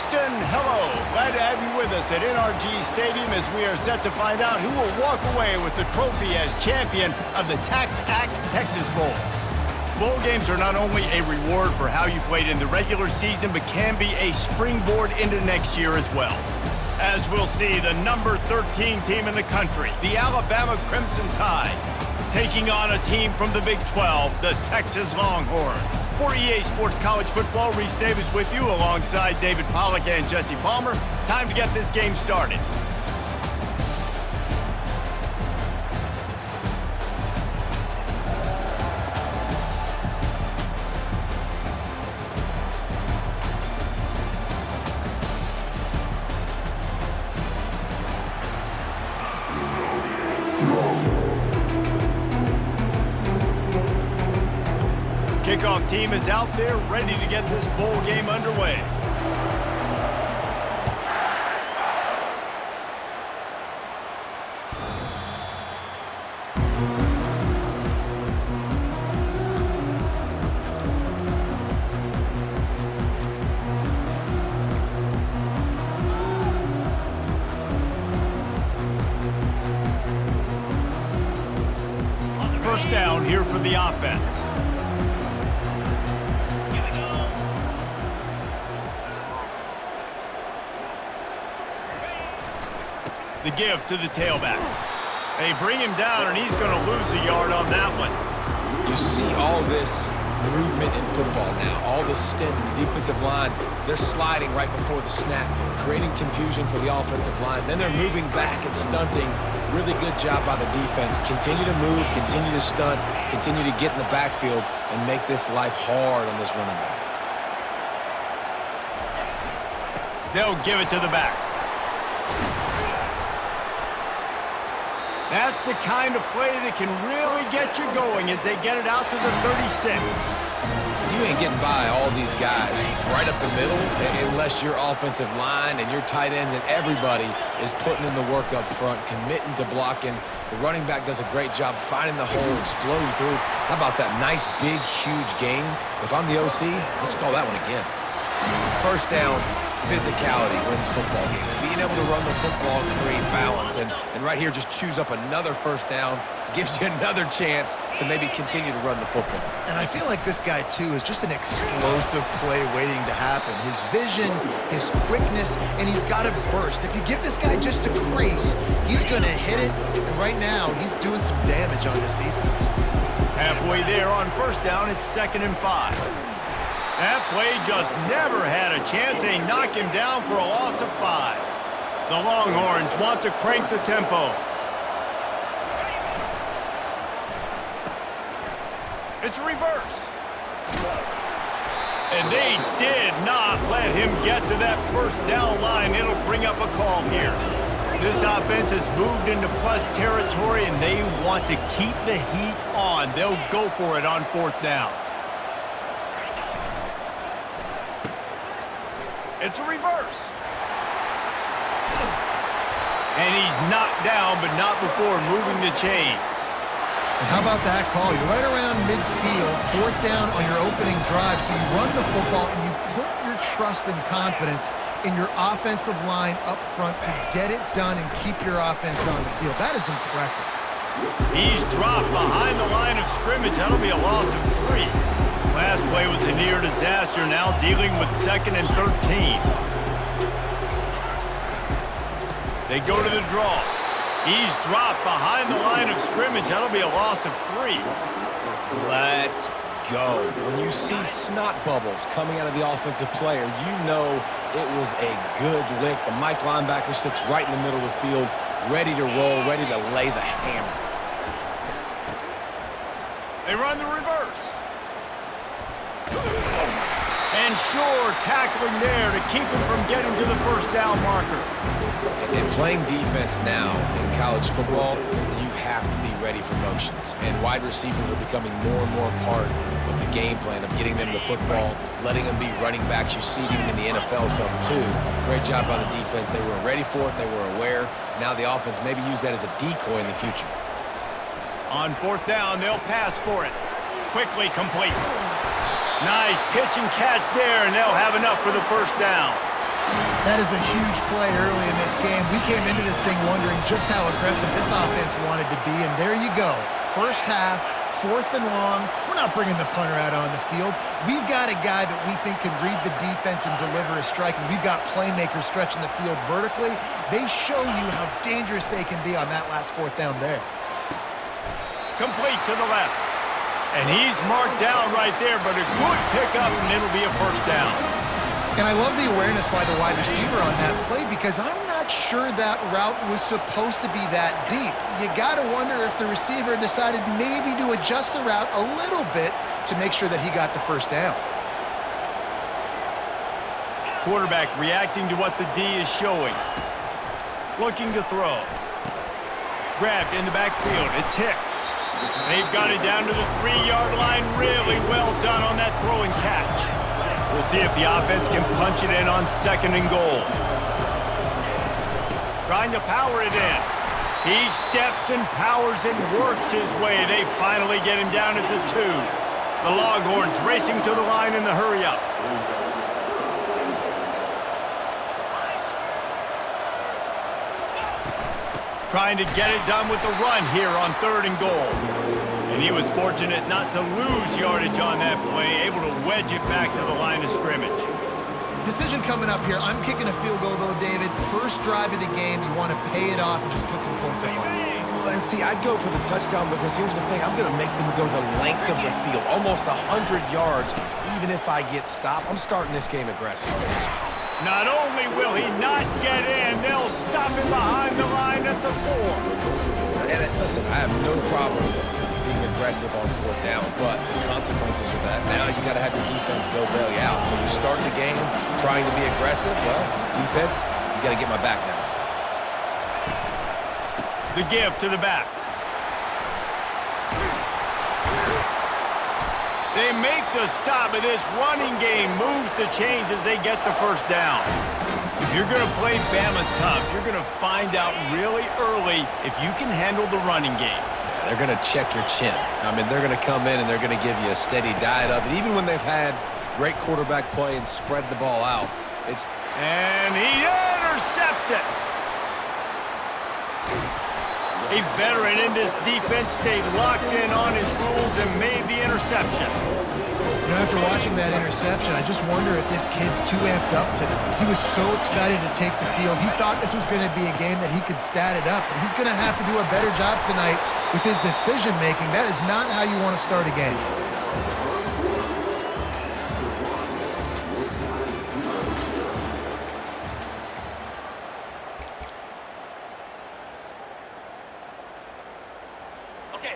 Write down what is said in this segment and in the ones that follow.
Houston, hello. Glad to have you with us at NRG Stadium as we are set to find out who will walk away with the trophy as champion of the TaxAct Texas Bowl. Bowl games are not only a reward for how you played in the regular season, but can be a springboard into next year as well. As we'll see, the number 13 team in the country, the Alabama Crimson Tide, taking on a team from the Big 12, the Texas Longhorns. For EA Sports College Football, Reese Davis with you alongside David Pollack and Jesse Palmer. Time to get this game started. Kickoff team is out there ready to get this bowl game underway. First down here for the offense. The give to the tailback. They bring him down, and he's going to lose a yard on that one. You see all this movement in football now. All the stint in the defensive line. They're sliding right before the snap, creating confusion for the offensive line. Then they're moving back and stunting. Really good job by the defense. Continue to move, continue to stunt, continue to get in the backfield, and make this life hard on this running back. They'll give it to the back. That's the kind of play that can really get you going as they get it out to the 36. You ain't getting by all these guys right up the middle unless your offensive line and your tight ends and everybody is putting in the work up front, committing to blocking. The running back does a great job finding the hole, exploding through. How about that nice, big, huge gain? If I'm the OC, let's call that one again. First down, physicality wins football games. Being able to run the football, create balance, and right here just choose up another first down, gives you another chance to maybe continue to run the football. And I feel like this guy, too, is just an explosive play waiting to happen. His vision, his quickness, and he's got to burst. If you give this guy just a crease, he's going to hit it, and right now he's doing some damage on this defense. Halfway there on first down, it's 2nd and 5. That play just never had a chance. They knock him down for a loss of 5. The Longhorns want to crank the tempo. It's a reverse. And they did not let him get to that first down line. It'll bring up a call here. This offense has moved into plus territory, and they want to keep the heat on. They'll go for it on 4th down. It's a reverse. And he's knocked down, but not before moving the chains. And how about that call? You're right around midfield, 4th down on your opening drive, so you run the football and you put your trust and confidence in your offensive line up front to get it done and keep your offense on the field. That is impressive. He's dropped behind the line of scrimmage. That'll be a loss of 3. Last play was a near disaster, now dealing with 2nd and 13. They go to the draw. He's dropped behind the line of scrimmage. That'll be a loss of 3. Let's go. When you see snot bubbles coming out of the offensive player, you know it was a good lick. The Mike linebacker sits right in the middle of the field, ready to roll, ready to lay the hammer. They run the reverse. And sure, tackling there to keep him from getting to the first down marker. And playing defense now in college football, you have to be ready for motions. And wide receivers are becoming more and more part of the game plan of getting them the football, letting them be running backs. You see it even in the NFL some too. Great job by the defense. They were ready for it. They were aware. Now the offense maybe use that as a decoy in the future. On 4th down, they'll pass for it. Quickly complete. Nice pitch and catch there, and they'll have enough for the first down. That is a huge play early in this game. We came into this thing wondering just how aggressive this offense wanted to be, and there you go. First half, 4th and long. We're not bringing the punter out on the field. We've got a guy that we think can read the defense and deliver a strike, and we've got playmakers stretching the field vertically. They show you how dangerous they can be on that last 4th down there. Complete to the left. And he's marked down right there, but a good pickup, and it'll be a first down. And I love the awareness by the wide receiver on that play because I'm not sure that route was supposed to be that deep. You got to wonder if the receiver decided maybe to adjust the route a little bit to make sure that he got the first down. Quarterback reacting to what the D is showing. Looking to throw. Grabbed in the backfield. It's Hicks. They've got it down to the 3-yard line. Really well done on that throw and catch. We'll see if the offense can punch it in on 2nd and goal. Trying to power it in. He steps and powers and works his way. They finally get him down at the 2. The Longhorns racing to the line in the hurry-up. Trying to get it done with the run here on 3rd and goal. And he was fortunate not to lose yardage on that play, able to wedge it back to the line of scrimmage. Decision coming up here. I'm kicking a field goal, though, David. First drive of the game, you want to pay it off and just put some points up on it. And see, I'd go for the touchdown because here's the thing. I'm going to make them go the length of the field, almost 100 yards. Even if I get stopped, I'm starting this game aggressive. Not only will he not get in, they'll stop him behind the line at the 4. And listen, I have no problem being aggressive on 4th down, but the consequences of that, now you got to have your defense go bail you out. So you start the game trying to be aggressive. Well, defense, you got to get my back now. The give to the back. They make the stop, but this running game moves the chains as they get the first down. If you're going to play Bama tough, you're going to find out really early if you can handle the running game. They're going to check your chin. I mean, they're going to come in and they're going to give you a steady diet of it. Even when they've had great quarterback play and spread the ball out, it's... And he intercepts it. A veteran in this defense stayed locked in on his rules and made the interception. You know, after watching that interception, I just wonder if this kid's too amped up tonight. He was so excited to take the field. He thought this was going to be a game that he could stat it up, but he's going to have to do a better job tonight with his decision-making. That is not how you want to start a game.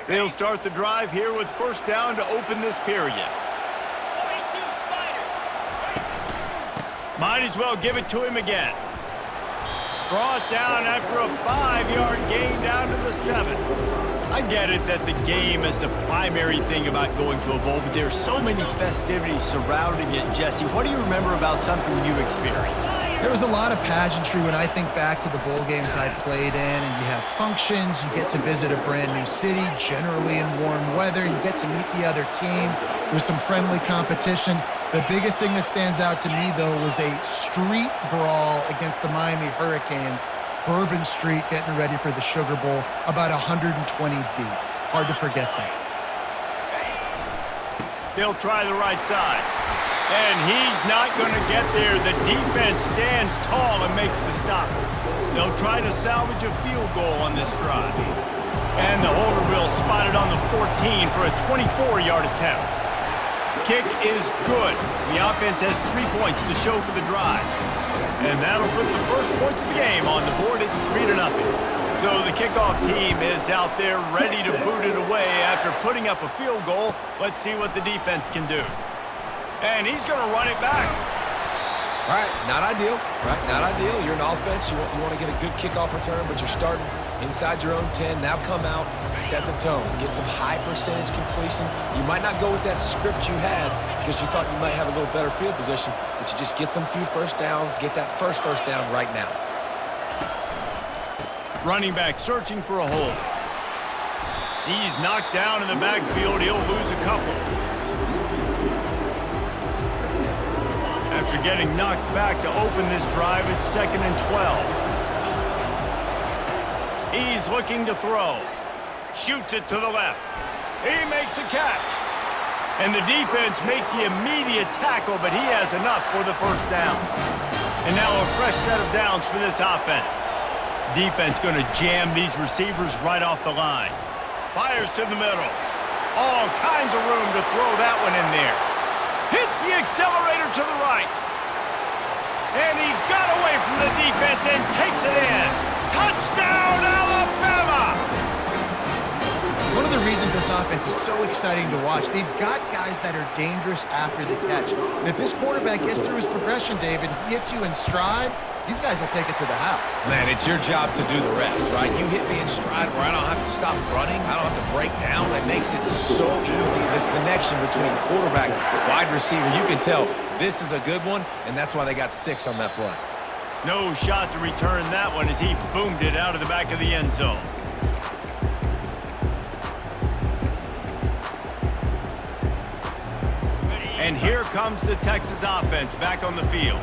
They'll start the drive here with first down to open this period. Might as well give it to him again. Brought down after a 5-yard gain down to the 7. I get it that the game is the primary thing about going to a bowl, but there are so many festivities surrounding it. Jesse, what do you remember about something you experienced? There was a lot of pageantry when I think back to the bowl games I played in, and you have functions, you get to visit a brand new city, generally in warm weather, you get to meet the other team, there's some friendly competition. The biggest thing that stands out to me, though, was a street brawl against the Miami Hurricanes, Bourbon Street getting ready for the Sugar Bowl, about 120 deep. Hard to forget that. They'll try the right side. And he's not going to get there. The defense stands tall and makes the stop. They'll try to salvage a field goal on this drive. And the holder will spot it on the 14 for a 24-yard attempt. Kick is good. The offense has 3 points to show for the drive. And that'll put the first points of the game on the board. It's 3-0. So the kickoff team is out there ready to boot it away after putting up a field goal. Let's see what the defense can do. And he's going to run it back. All right, not ideal, right? Not ideal. You're an offense. You want to get a good kickoff return, but you're starting inside your own 10. Now come out, set the tone, get some high percentage completion. You might not go with that script you had because you thought you might have a little better field position, but you just get some few first downs, get that first down right now. Running back searching for a hole. He's knocked down in the backfield. He'll lose a couple. After getting knocked back to open this drive. It's 2nd and 12. He's looking to throw. Shoots it to the left. He makes a catch. And the defense makes the immediate tackle, but he has enough for the first down. And now a fresh set of downs for this offense. Defense going to jam these receivers right off the line. Fires to the middle. All kinds of room to throw that one in there. Hits the accelerator to the right. And he got away from the defense and takes it in. Touchdown, Alabama! One of the reasons this offense is so exciting to watch, they've got guys that are dangerous after the catch. And if this quarterback gets through his progression, David, he hits you in stride, these guys will take it to the house. Man, it's your job to do the rest, right? You hit me in stride where I don't have to stop running. I don't have to break down. That makes it so easy. The connection between quarterback, wide receiver, you can tell this is a good one, and that's why they got 6 on that play. No shot to return that one as he boomed it out of the back of the end zone. And here comes the Texas offense back on the field.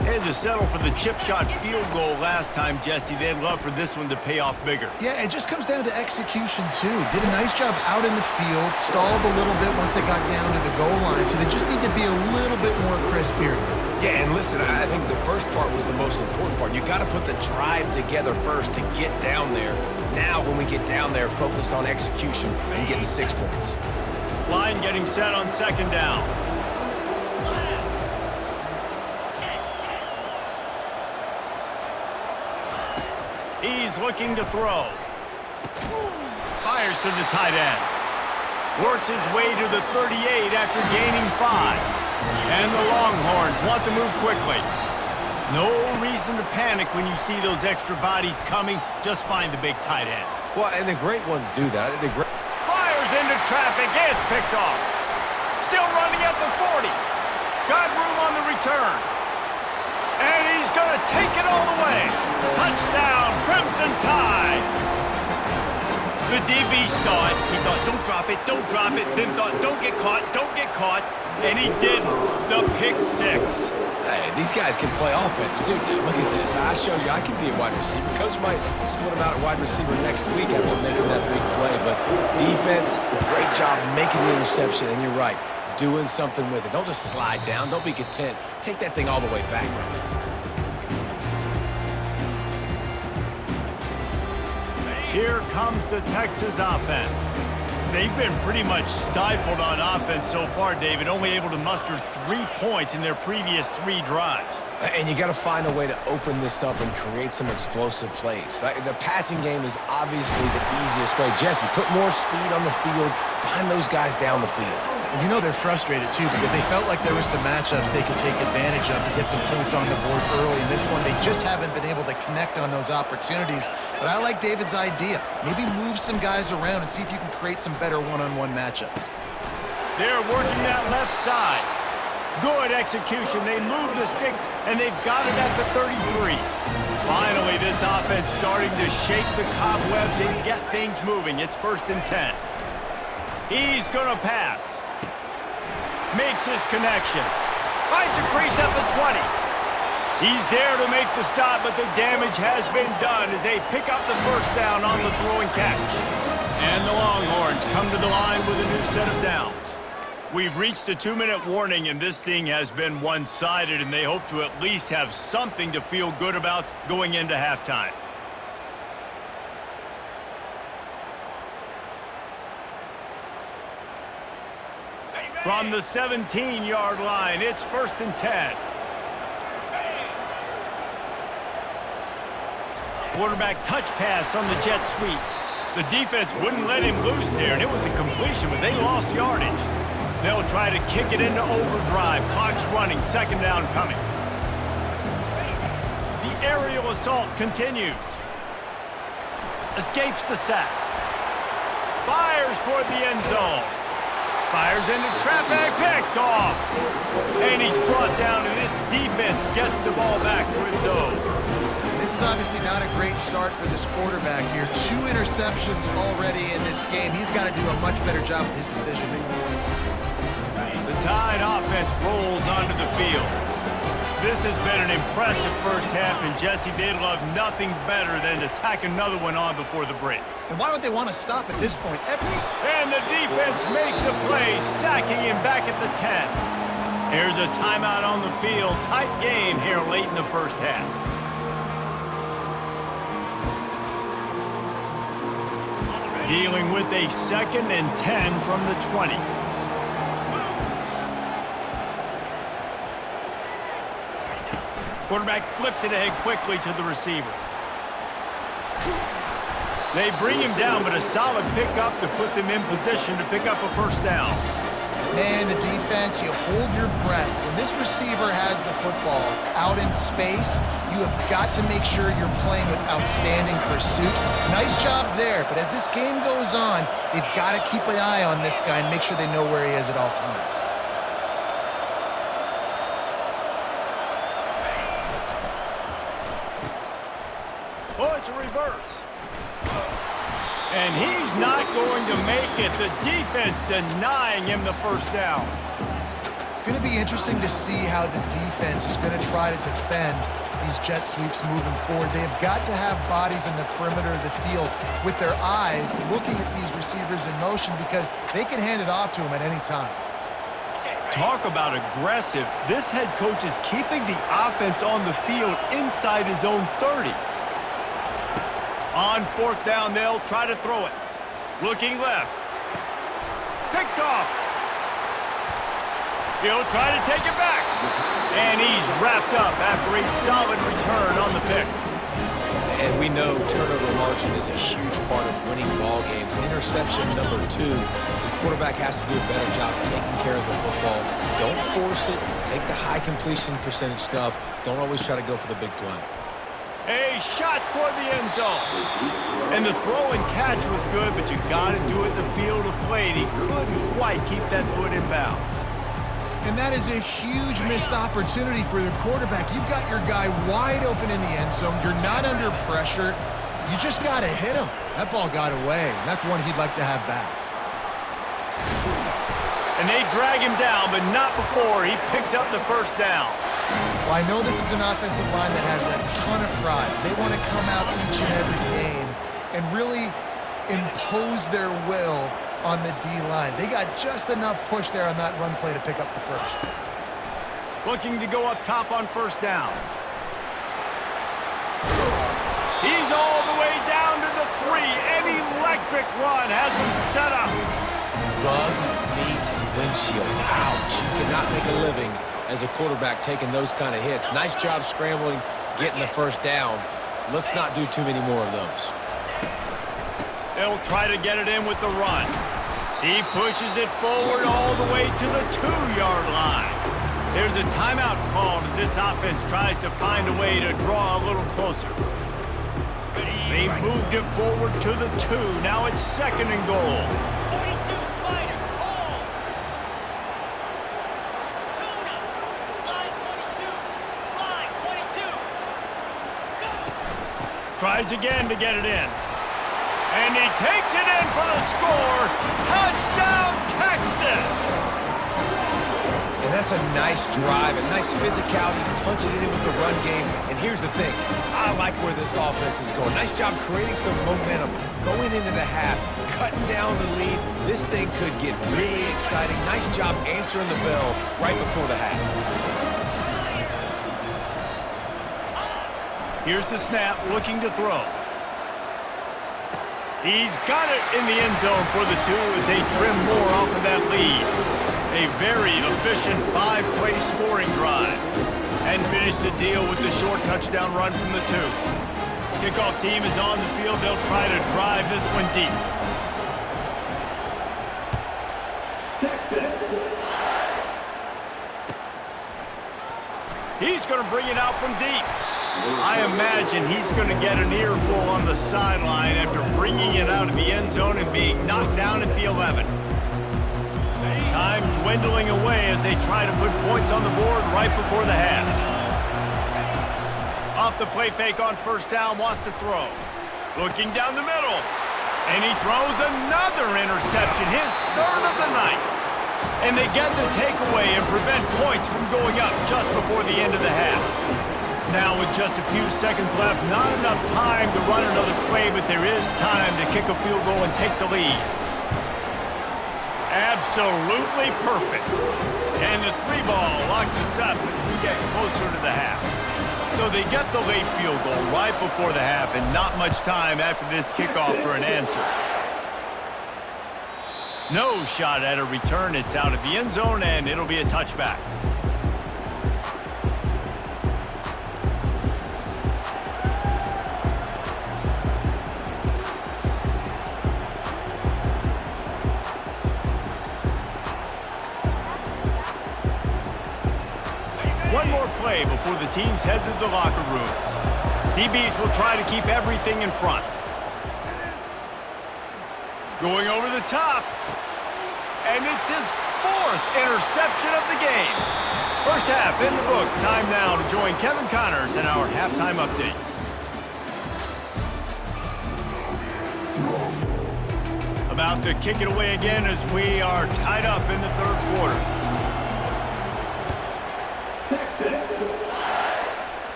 They had to settle for the chip shot field goal last time, Jesse. They'd love for this one to pay off bigger. Yeah, it just comes down to execution, too. Did a nice job out in the field, stalled a little bit once they got down to the goal line, so they just need to be a little bit more crisp here. Yeah, and listen, I think the first part was the most important part. You got to put the drive together first to get down there. Now, when we get down there, focus on execution and getting 6 points. Line getting set on 2nd down. He's looking to throw. Fires to the tight end. Works his way to the 38 after gaining 5. And the Longhorns want to move quickly. No reason to panic when you see those extra bodies coming. Just find the big tight end. Well, and the great ones do that. Fires into traffic. It's picked off. Still running at the 40. Got room on the return. And he's going to take it all the way. Touchdown, Crimson Tide. The DB saw it. He thought, don't drop it, don't drop it. Then thought, don't get caught, don't get caught. And he didn't. The pick 6. Hey, these guys can play offense, too. Now, look at this. I showed you I can be a wide receiver. Coach might split him out at wide receiver next week after making that big play. But defense, great job making the interception. And you're right, doing something with it. Don't just slide down. Don't be content. Take that thing all the way back, brother. Here comes the Texas offense. They've been pretty much stifled on offense so far, David, only able to muster 3 points in their previous 3 drives. And you got to find a way to open this up and create some explosive plays. The passing game is obviously the easiest way. Jesse, put more speed on the field. Find those guys down the field. And you know they're frustrated, too, because they felt like there were some matchups they could take advantage of to get some points on the board early. In this one, they just haven't been able to connect on those opportunities. But I like David's idea. Maybe move some guys around and see if you can create some better one-on-one matchups. They're working that left side. Good execution. They move the sticks, and they've got it at the 33. Finally, this offense starting to shake the cobwebs and get things moving. It's 1st and 10. He's going to pass. Makes his connection. Finds a crease at the 20. He's there to make the stop, but the damage has been done as they pick up the first down on the throwing catch. And the Longhorns come to the line with a new set of downs. We've reached the 2-minute warning, and this thing has been one-sided, and they hope to at least have something to feel good about going into halftime. From the 17-yard line, it's 1st and 10. Quarterback touch pass on the jet sweep. The defense wouldn't let him loose there, and it was a completion, but they lost yardage. They'll try to kick it into overdrive. Clock's running, 2nd down coming. The aerial assault continues. Escapes the sack. Fires toward the end zone. Fires into traffic, picked off. And he's brought down, and this defense gets the ball back for its own. This is obviously not a great start for this quarterback here. 2 interceptions already in this game. He's got to do a much better job with his decision-making. The Tide offense rolls onto the field. This has been an impressive first half, and Jesse, they'd love nothing better than to tack another one on before the break. And why would they want to stop at this point? And the defense makes a play, sacking him back at the 10. There's a timeout on the field. Tight game here late in the first half. Dealing with a 2nd and 10 from the 20. Quarterback flips it ahead quickly to the receiver. They bring him down, but a solid pickup to put them in position to pick up a first down. Man, the defense, you hold your breath. When this receiver has the football out in space, you have got to make sure you're playing with outstanding pursuit. Nice job there, but as this game goes on, they've got to keep an eye on this guy and make sure they know where he is at all times. Oh, it's a reverse. And he's not going to make it. The defense denying him the first down. It's going to be interesting to see how the defense is going to try to defend these jet sweeps moving forward. They've got to have bodies in the perimeter of the field with their eyes looking at these receivers in motion because they can hand it off to them at any time. Talk about aggressive. This head coach is keeping the offense on the field inside his own 30. On 4th down, they'll try to throw it. Looking left. Picked off. He'll try to take it back. And he's wrapped up after a solid return on the pick. And we know turnover margin is a huge part of winning ball games. Interception number 2. His quarterback has to do a better job taking care of the football. Don't force it. Take the high completion percentage stuff. Don't always try to go for the big play. A shot toward the end zone. And the throw and catch was good, but you got to do it in the field of play. And he couldn't quite keep that foot in bounds. And that is a huge missed opportunity for the quarterback. You've got your guy wide open in the end zone. You're not under pressure. You just got to hit him. That ball got away, and that's one he'd like to have back. And they drag him down, but not before he picks up the first down. Well, I know this is an offensive line that has a ton of pride. They want to come out each and every game and really impose their will on the D-line. They got just enough push there on that run play to pick up the first. Looking to go up top on 1st down. He's all the way down to the 3. An electric run has him set up. Bug meat windshield. Ouch. You cannot make a living as a quarterback taking those kind of hits. Nice job scrambling, getting the first down. Let's not do too many more of those. They'll try to get it in with the run. He pushes it forward all the way to the 2-yard line. There's a timeout called as this offense tries to find a way to draw a little closer. They moved it forward to the 2. Now it's 2nd and goal. Tries again to get it in. And he takes it in for the score. Touchdown, Texas! And that's a nice drive, a nice physicality, punching it in with the run game. And here's the thing. I like where this offense is going. Nice job creating some momentum, going into the half, cutting down the lead. This thing could get really exciting. Nice job answering the bell right before the half. Here's the snap, looking to throw. He's got it in the end zone for the 2 as they trim more off of that lead. A very efficient 5-play scoring drive. And finish the deal with the short touchdown run from the 2. Kickoff team is on the field. They'll try to drive this one deep. Texas. He's going to bring it out from deep. I imagine he's going to get an earful on the sideline after bringing it out of the end zone and being knocked down at the 11. Time dwindling away as they try to put points on the board right before the half. Off the play fake on 1st down, wants to throw. Looking down the middle. And he throws another interception, his 3rd of the night. And they get the takeaway and prevent points from going up just before the end of the half. Now with just a few seconds left, not enough time to run another play, but there is time to kick a field goal and take the lead. Absolutely perfect. And the 3-ball locks us up as we get closer to the half. So they get the late field goal right before the half and not much time after this kickoff for an answer. No shot at a return. It's out of the end zone, and it'll be a touchback. One more play before the teams head to the locker rooms. DBs will try to keep everything in front. Going over the top. And it's his 4th interception of the game. First half in the books. Time now to join Kevin Connors in our halftime update. About to kick it away again as we are tied up in the 3rd quarter.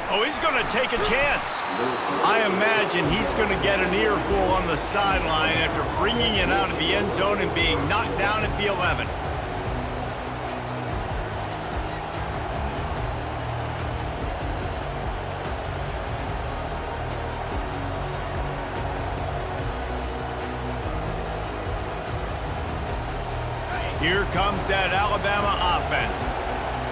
Oh, he's going to take a chance. I imagine he's going to get an earful on the sideline after bringing it out of the end zone and being knocked down at the 11. Here comes that Alabama offense.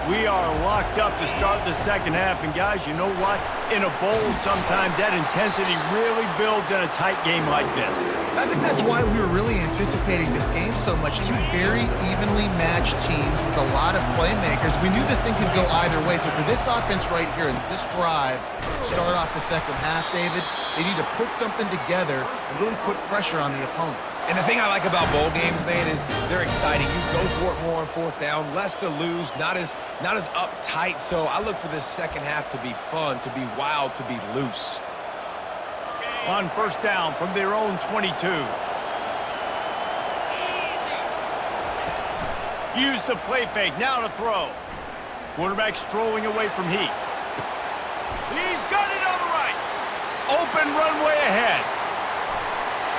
We are locked up to start the second half, and guys, you know what? In a bowl, sometimes that intensity really builds in a tight game like this. I think that's why we were really anticipating this game so much. Two very evenly matched teams with a lot of playmakers. We knew this thing could go either way. So for this offense right here and this drive, start off the second half, David, they need to put something together and really put pressure on the opponent. And the thing I like about bowl games, man, is they're exciting. You go for it more on 4th down, less to lose, not as uptight. So I look for this second half to be fun, to be wild, to be loose. On 1st down from their own 22. Use the play fake, now to throw. Quarterback strolling away from Heat. He's got it on the right. Open runway ahead.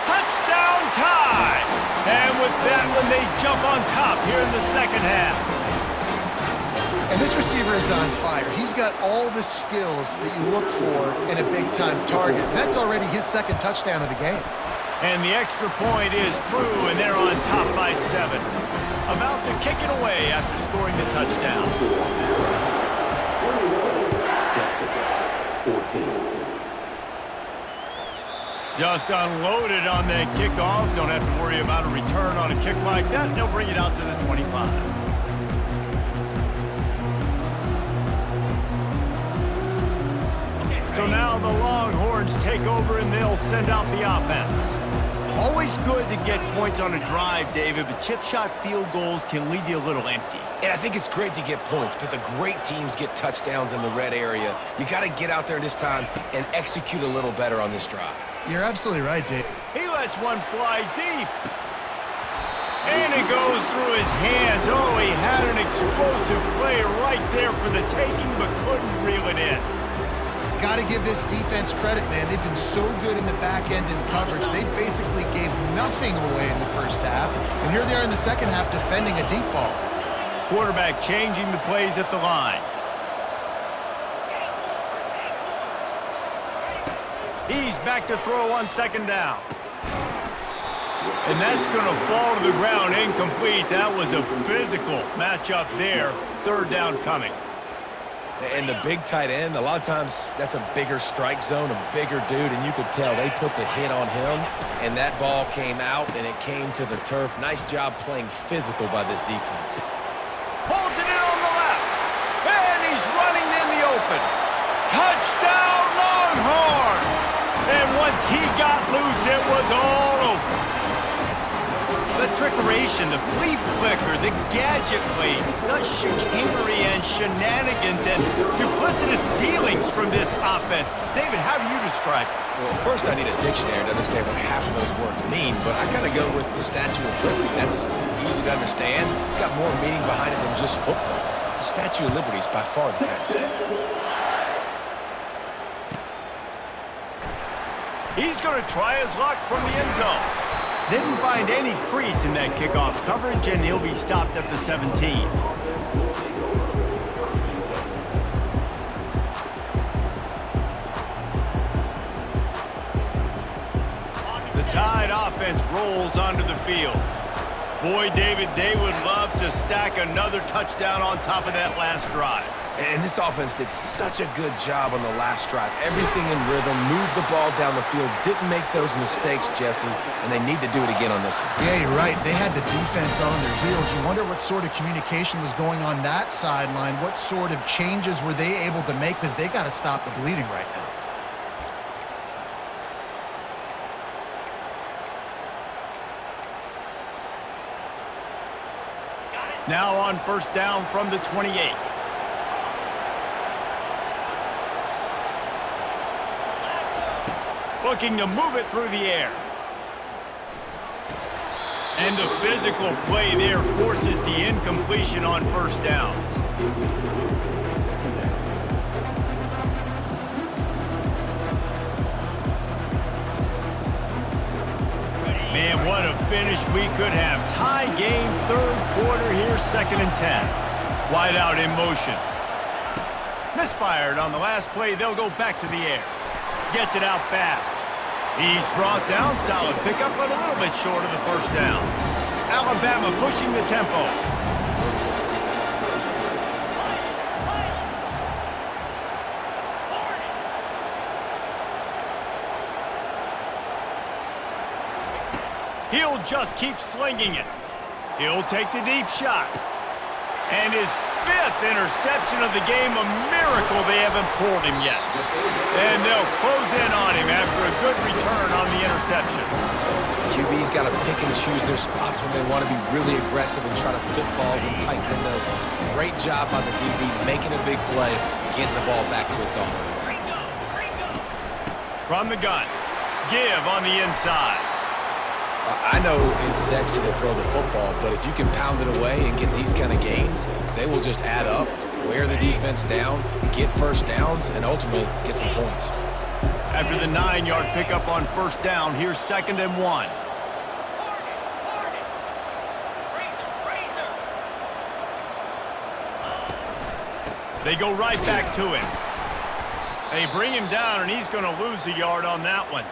Touchdown tie! And with that one, they jump on top here in the second half. And this receiver is on fire. He's got all the skills that you look for in a big-time target. And that's already his 2nd touchdown of the game. And the extra point is true, and they're on top by 7. About to kick it away after scoring the touchdown. 14. Just unloaded on that kickoff. Don't have to worry about a return on a kick like that. They'll bring it out to the 25. So now the Longhorns take over and they'll send out the offense. Always good to get points on a drive, David, but chip shot field goals can leave you a little empty. And I think it's great to get points, but the great teams get touchdowns in the red area. You got to get out there this time and execute a little better on this drive. You're absolutely right, Dave. He lets one fly deep. And it goes through his hands. Oh, he had an explosive play right there for the taking, but couldn't reel it in. Got to give this defense credit, man. They've been so good in the back end in coverage. They basically gave nothing away in the first half. And here they are in the second half defending a deep ball. Quarterback changing the plays at the line. He's back to throw on 2nd down. And that's going to fall to the ground incomplete. That was a physical matchup there. 3rd down coming. And the big tight end, a lot of times that's a bigger strike zone, a bigger dude, and you could tell they put the hit on him, and that ball came out, and it came to the turf. Nice job playing physical by this defense. Pulls it in on the left, and he's running in the open. Touchdown, Longhorns! And once he got loose, it was all over. The trickeration, the flea flicker, the gadget plays, such chicanery and shenanigans and duplicitous dealings from this offense. David, how do you describe it? Well, first I need a dictionary to understand what half of those words mean, but I gotta go with the Statue of Liberty. That's easy to understand. It's got more meaning behind it than just football. The Statue of Liberty is by far the best. He's going to try his luck from the end zone. Didn't find any crease in that kickoff coverage, and he'll be stopped at the 17. The Tide offense rolls onto the field. Boy, David, they would love to stack another touchdown on top of that last drive. And this offense did such a good job on the last drive. Everything in rhythm, moved the ball down the field, didn't make those mistakes, Jesse, and they need to do it again on this one. Yeah, you're right. They had the defense on their heels. You wonder what sort of communication was going on that sideline. What sort of changes were they able to make, because they got to stop the bleeding right now. Now on first down from the 28. Looking to move it through the air. And the physical play there forces the incompletion on first down. Man, what a finish we could have. Tie game, third quarter here, 2nd and 10. Wide out in motion. Misfired on the last play. They'll go back to the air. Gets it out fast. He's brought down. Solid pickup, but a little bit short of the first down. Alabama pushing the tempo. He'll just keep slinging it. He'll take the deep shot. And his 5th interception of the game, a miracle they haven't pulled him yet. And they'll close in on him after a good return on the interception. QB's got to pick and choose their spots when they want to be really aggressive and try to fit balls and tighten those. Great job by the DB making a big play, getting the ball back to its offense. From the gun, give on the inside. I know it's sexy to throw the football, but if you can pound it away and get these kind of gains, they will just add up, wear the defense down, get first downs, and ultimately get some points. After the 9-yard pickup on first down, here's 2nd and 1. They go right back to him. They bring him down, and he's going to lose a yard on that one.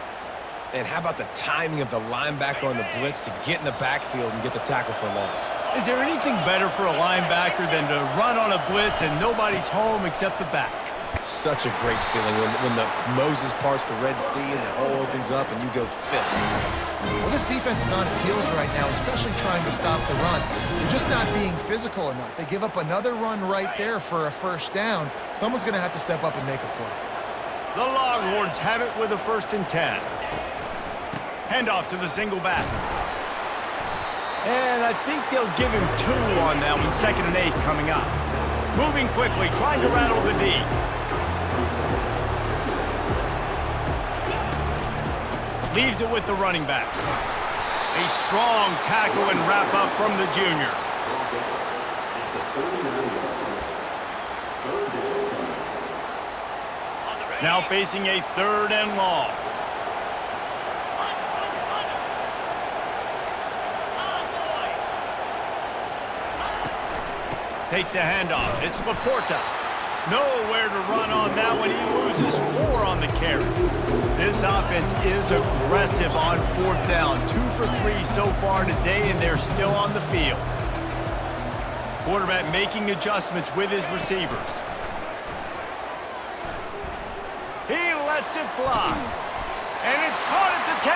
And how about the timing of the linebacker on the blitz to get in the backfield and get the tackle for loss? Is there anything better for a linebacker than to run on a blitz and nobody's home except the back? Such a great feeling when the Moses parts the Red Sea and the hole opens up and you go fill. Well, this defense is on its heels right now, especially trying to stop the run. They're just not being physical enough. They give up another run right there for a first down. Someone's going to have to step up and make a play. The Longhorns have it with a 1st and 10. Handoff to the single back. And I think they'll give him 2 on that one. 2nd and 8 coming up. Moving quickly, trying to rattle the D. Leaves it with the running back. A strong tackle and wrap up from the junior. Now facing a 3rd and long. Takes the handoff. It's Laporta. Nowhere to run on that one. He loses 4 on the carry. This offense is aggressive on 4th down. 2 for 3 so far today, and they're still on the field. Quarterback making adjustments with his receivers. He lets it fly. And it's caught at the 10.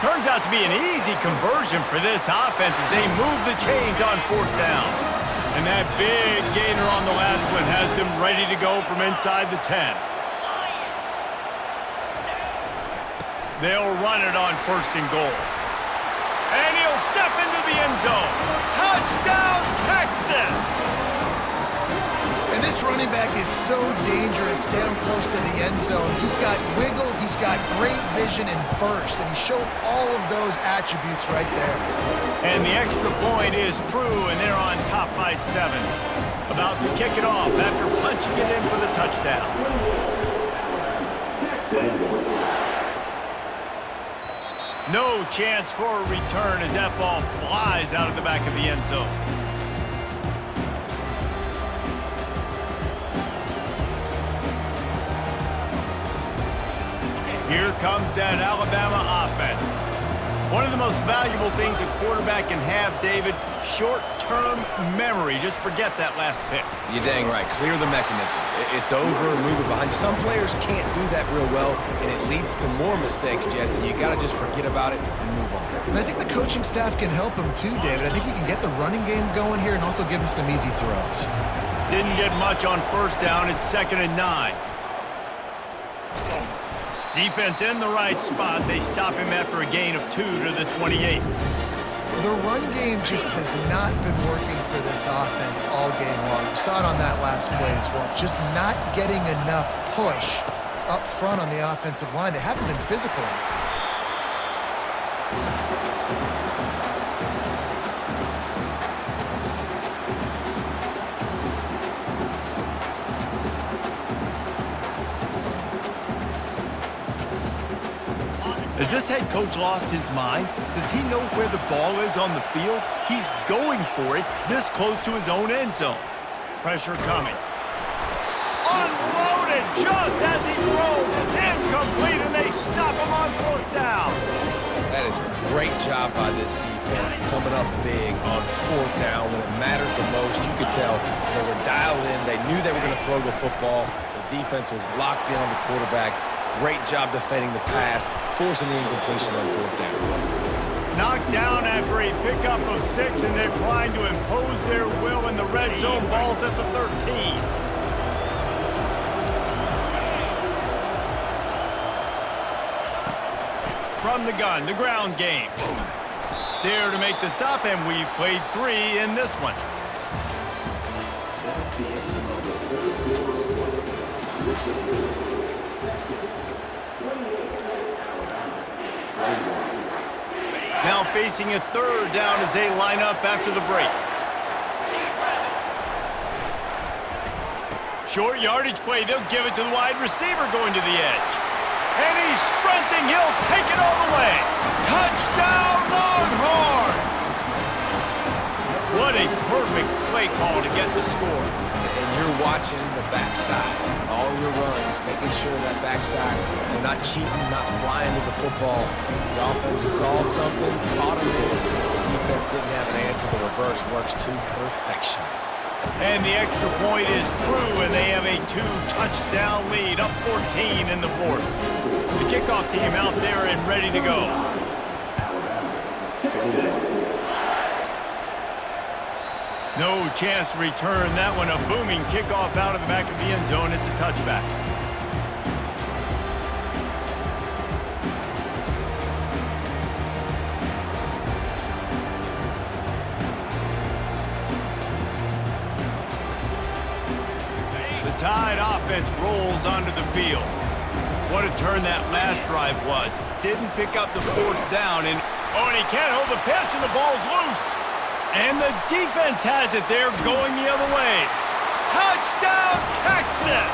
Turns out to be an easy conversion for this offense as they move the chains on 4th down. And that big gainer on the last one has them ready to go from inside the 10. They'll run it on 1st and goal. And he'll step into running back is so dangerous down close to the end zone. He's got wiggle, he's got great vision and burst, and he showed all of those attributes right there. And the extra point is true, and they're on top by 7. About to kick it off after punching it in for the touchdown. No chance for a return as that ball flies out of the back of the end zone. Here comes that Alabama offense. One of the most valuable things a quarterback can have, David, short-term memory. Just forget that last pick. You're dang right. Clear the mechanism. It's over, move it behind you. Some players can't do that real well, and it leads to more mistakes, Jesse. You got to just forget about it and move on. And I think the coaching staff can help him too, David. I think you can get the running game going here and also give him some easy throws. Didn't get much on first down. It's 2nd and 9. Defense in the right spot. They stop him after a gain of 2 to the 28. The run game just has not been working for this offense all game long. You saw it on that last play as well. Just not getting enough push up front on the offensive line. They haven't been physical. Has this head coach lost his mind? Does he know where the ball is on the field? He's going for it this close to his own end zone. Pressure coming. Unloaded just as he throws. It's incomplete, and they stop him on 4th down. That is a great job by this defense, coming up big on 4th down when it matters the most. You could tell they were dialed in. They knew they were going to throw the football. The defense was locked in on the quarterback. Great job defending the pass, forcing the incompletion on 4th down. Knocked down after a pickup of 6, and they're trying to impose their will in the red zone. Ball's at the 13. From the gun, the ground game. There to make the stop, and we've played 3 in this one. Now facing a 3rd down as they line up after the break. Short yardage play. They'll give it to the wide receiver going to the edge. And he's sprinting. He'll take it all the way. Touchdown, Longhorns! What a perfect play call to get the score. And you're watching the backside on all your runs, making sure that backside, they're not cheating, not flying to the football. The offense saw something, caught him in it. The defense didn't have an answer. The reverse works to perfection. And the extra point is true, and they have a 2-touchdown lead, up 14 in the 4th. The kickoff team out there and ready to go. No chance to return that one. A booming kickoff out of the back of the end zone. It's a touchback. The Tide offense rolls onto the field. What a turn that last drive was. Didn't pick up the 4th down, and he can't hold the pitch, and the ball's loose. And the defense has it there, going the other way. Touchdown, Texas!